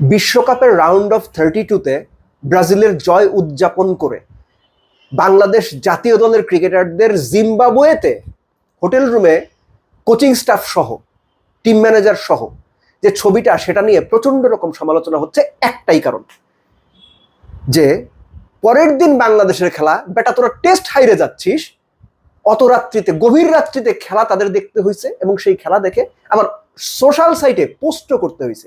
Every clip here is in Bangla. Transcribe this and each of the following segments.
বিশ্বকাপের রাউন্ড অফ 32-তে ব্রাজিলের জয় উদযাপন করে বাংলাদেশ জাতীয় দলের ক্রিকেটারদের জিম্বাবুয়েতে হোটেল রুমে কোচিং স্টাফ সহ টিম ম্যানেজার সহ যে ছবিটা, সেটা নিয়ে প্রচন্ড রকম সমালোচনা হচ্ছে। একটাই কারণ, যে পরের দিন বাংলাদেশের খেলা, বেটা তোরা টেস্ট হাইরে যাচ্ছিস, অত রাত্রিতে, গভীর রাত্রিতে খেলা তাদের দেখতে হয়েছে এবং সেই খেলা দেখে আবার সোশ্যাল সাইটে পোস্টও করতে হয়েছে।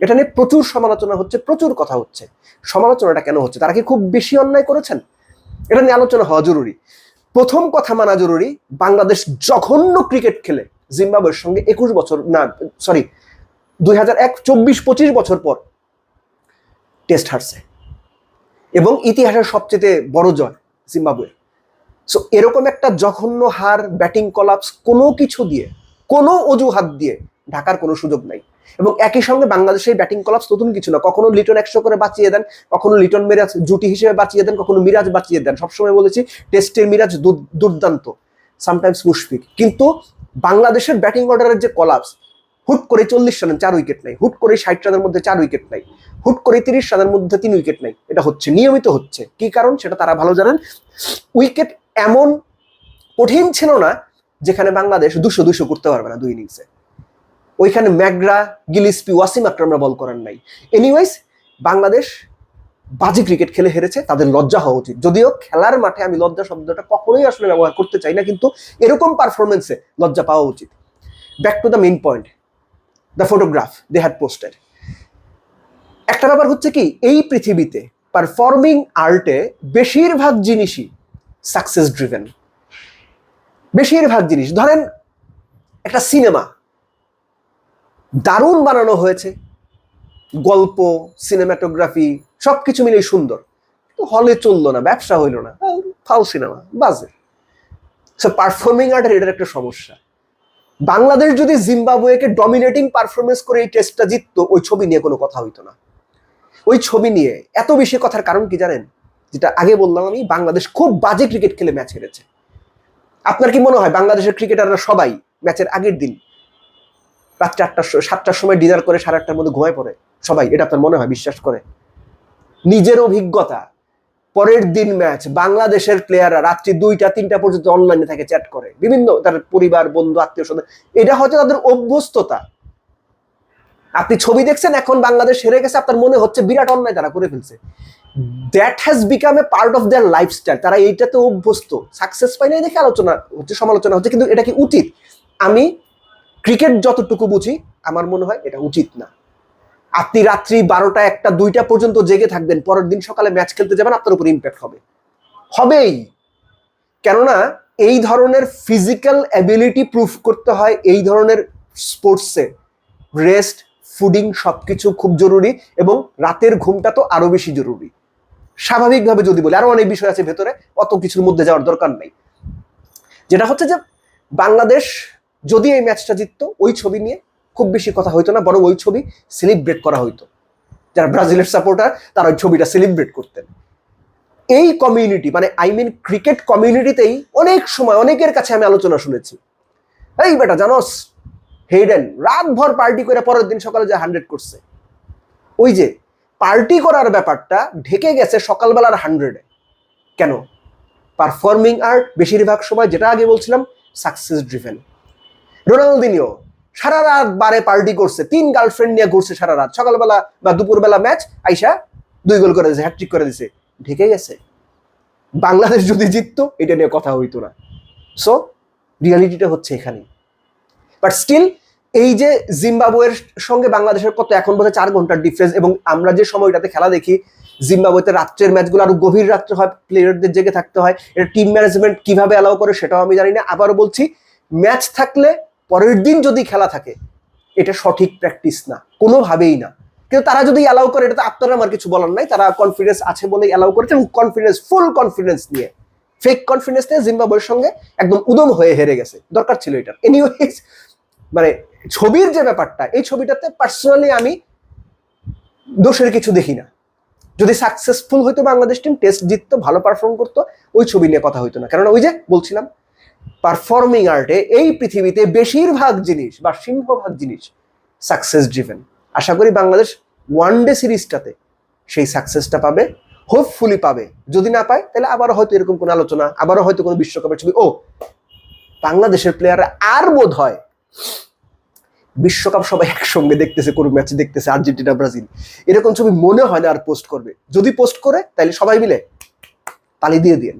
এটা নিয়ে প্রচুর সমালোচনা হচ্ছে, প্রচুর কথা হচ্ছে। সমালোচনাটা কেন হচ্ছে? তারা কি খুব বেশি অন্যায় করেছেন? এটা নিয়ে আলোচনা হওয়া জরুরি। প্রথম কথা মানা জরুরি, বাংলাদেশ জঘন্য ক্রিকেট খেলে জিম্বাবুয়ের সঙ্গে 24-25 বছর পর টেস্ট হারছে এবং ইতিহাসের সবচেয়ে বড় জয় জিম্বাবুয়ে। সো এরকম একটা জঘন্য হার, ব্যাটিং কলাপস, কোনো কিছু দিয়ে, কোনো অজুহাত দিয়ে ঢাকার কোনো সুযোগ নাই। এবং একই সঙ্গে বাংলাদেশের ব্যাটিং কলাপস নতুন কিছু না। কখনো লিটন 100 করে বাঁচিয়ে দেন, কখনো লিটন মিরাজ জুটি হিসেবে বাঁচিয়ে দেন, কখনো মিরাজ বাঁচিয়ে দেন। সবসময় বলেছি টেস্টের মিরাজ দুর্দান্ত, সামটাইমস মুশফিক। কিন্তু বাংলাদেশের ব্যাটিং অর্ডারের যে কলাপস, হুট করে 40 রানে 4 উইকেট নাই, হুট করে 60 রানের মধ্যে 4 উইকেট নাই, হুট করে 30 রানের মধ্যে 3 উইকেট নাই, এটা হচ্ছে, নিয়মিত হচ্ছে। কি কারণ সেটা তারা ভালো জানেন। উইকেট এমন কঠিন ছিল না যেখানে বাংলাদেশ 200 করতে পারবে না 2 ইনিংসে। ওইখানে ম্যাকগ্রা, গিলিস্পি, ওয়াসিম আকরামরা বল করেন নাই। এনিওয়েজ, বাংলাদেশ বাজে ক্রিকেট খেলে হেরেছে, তাদের লজ্জা হওয়া উচিত। যদিও খেলার মাঠে আমি লজ্জা শব্দটা কখনোই আসলে ব্যবহার করতে চাই না, কিন্তু এরকম পারফরমেন্সে লজ্জা পাওয়া উচিত। Back to the main point, the photograph they had posted. একটা ব্যাপার হচ্ছে কি, এই পৃথিবীতে পারফর্মিং আর্টে বেশিরভাগ জিনিসই সাকসেস ড্রিভেন। বেশিরভাগ জিনিস, ধরেন একটা সিনেমা দারুণ বানানো হয়েছে, গল্প, সিনেমাটোগ্রাফি সবকিছু মিলেই সুন্দর, হলে চললো না, ব্যবসা হইল না, ফাউল সিনেমা, বাজে। সো পারফর্মিং আর্টের এটার একটা সমস্যা। বাংলাদেশ যদি জিম্বাবুয়েকে ডমিনেটিং পারফরমেন্স করে এই টেস্টটা জিততো, ওই ছবি নিয়ে কোনো কথা হইতো না। ওই ছবি নিয়ে এত বেশি কথার কারণ কি জানেন? যেটা আগে বললাম আমি, বাংলাদেশ খুব বাজে ক্রিকেট খেলে ম্যাচ হেরেছে। আপনার কি মনে হয় বাংলাদেশের ক্রিকেটাররা সবাই ম্যাচের আগের দিন রাত 7টার সময় ডিনার করে 8:30টার মধ্যে ঘুমায় পড়ে? সবাই? এটা আপনার মনে হয় বিশ্বাস করে? নিজের অভিজ্ঞতা, পরের দিন ম্যাচ, বাংলাদেশের প্লেয়াররা রাত্রি 2টা-3টা পর্যন্ত অনলাইনে থাকে, চ্যাট করে, বিভিন্ন তার পরিবার, বন্ধু, আত্মীয় স্বজন। এটা হয়তো তাদের অভ্যস্ততা। আপনি ছবি দেখছেন, এখন বাংলাদেশ হেরে গেছে, আপনার মনে হচ্ছে বিরাট অন্যায় তারা করে ফেলছে। That has become a part of their lifestyle. তারা এইটাতে অভ্যস্ত। সাকসেস পাই নাই দেখে আলোচনা হচ্ছে, সমালোচনা হচ্ছে, কিন্তু এটা কি উচিত? আমি ক্রিকেট যতটুকু বুঝি, আমার মনে হয় এটা উচিত না। আপনি রাত্রি 12টা, 1টা, 2টা পর্যন্ত জেগে থাকবেন, পরের দিন সকালে ম্যাচ খেলতে যাবেন, আপনার উপর ইম্প্যাক্ট হবেই। কেননা এই ধরনের ফিজিক্যাল অ্যাবিলিটি প্রুফ করতে হয় এই ধরনের স্পোর্টসে রেস্ট, ফুডিং সবকিছু খুব জরুরি, এবং রাতের ঘুমটা তো আরো বেশি জরুরি। স্বাভাবিকভাবে যদি বলি, আরো অনেক বিষয় আছে ভেতরে, অত কিছুর মধ্যে যাওয়ার দরকার নাই। যেটা হচ্ছে যে বাংলাদেশ যদি এই ম্যাচটা জিততো, ওই ছবি নিয়ে খুব বেশি কথা হইতো না, বরং ওই ছবি সেলিব্রেট করা হইতো। যারা ব্রাজিলের সাপোর্টার, তারা ওই ছবিটা সেলিব্রেট করতেন। এই কমিউনিটি, মানে ক্রিকেট কমিউনিটিতেই অনেক সময় অনেকের কাছে আমি আলোচনা শুনেছি, এই বেটা জানোস হেইডেন রাতভর পার্টি করে পরের দিন সকালে যে 100 করছে। ওই যে পার্টি করার ব্যাপারটা ঢেকে গেছে সকালবেলার 100-এ। কেন? পারফর্মিং আর্ট বেশিরভাগ সময়, যেটা আগে বলছিলাম, সাকসেস ড্রিভেন। রোনালদিনিও সারা রাত বারে পার্টি করছে, 3 গার্লফ্রেন্ড নিয়ে ঘুরছে সারা রাত, সকালবেলা বা দুপুরবেলা ম্যাচ আইসা 2 গোল করে দিয়েছে, হ্যাটট্রিক করে দিয়েছে, ঢেকে গেছে। বাংলাদেশ যদি জিততো, এটা নিয়ে কথা হইতো না। সো রিয়ালিটিটা হচ্ছে এখানে। বাট স্টিল, এই যে জিম্বাবুয়ের সঙ্গে বাংলাদেশের কত, এখন বোধহয় 4 ঘন্টার ডিফারেন্স, এবং আমরা যে সময়টাতে খেলা দেখি, জিম্বাবুয়েতে রাত্রের ম্যাচগুলো আরো গভীর রাত্রে হয়, প্লেয়ারদের জেগে থাকতে হয়। এটা টিম ম্যানেজমেন্ট কিভাবে অ্যালাউ করে সেটাও আমি জানি না। আবারও বলছি, ম্যাচ থাকলে পরের দিন যদি খেলা থাকে, এটা সঠিক প্র্যাকটিস না, কোনোভাবেই না। কিন্তু তারা যদি অ্যালাউ করে, এটা তো আপনারা আমার কিছু বলার নাই, তারা কনফিডেন্স আছে বলেই অ্যালাউ করেছে, এবং কনফিডেন্স, ফুল কনফিডেন্স নিয়ে, ফেক কনফিডেন্স নিয়ে জিম্বাবুয়ের সঙ্গে একদম উদম হয়ে হেরে গেছে। দরকার ছিল এটা। এনিওয়েজ, মানে ছবির যে ব্যাপারটা, এই ছবিটাতে পার্সোনালি আমি দোষের কিছু দেখি না। যদি সাকসেসফুল হইতো বাংলাদেশ টিম, টেস্ট জিততো, ভালো পারফর্ম করতো, ওই ছবি নিয়ে কথা হইতো না। কেননা ওই যে বলছিলাম, পারফর্মিং আর্টে এই পৃথিবীতে বেশিরভাগ জিনিস বা সিংহভাগ জিনিস সাকসেস ড্রিভেন। আশা করি বাংলাদেশ ওয়ানডে সিরিজটাতে সেই সাকসেসটা পাবে, হোপফুলি পাবে। যদি না পায় তাহলে আবারও হয়তো এরকম কোনো আলোচনা, আবারও হয়তো কোনো বিশ্বকাপের ছবি, ও বাংলাদেশের প্লেয়াররা আর বোধ হয় বিশ্বকাপ সবাই একসঙ্গে দেখতেছে, কোনো ম্যাচ দেখতেছে, আর্জেন্টিনা ব্রাজিল, এরকম ছবি মনে হয় না আর পোস্ট করবে। যদি পোস্ট করে তাহলে সবাই মিলে তালি দিয়ে দিন।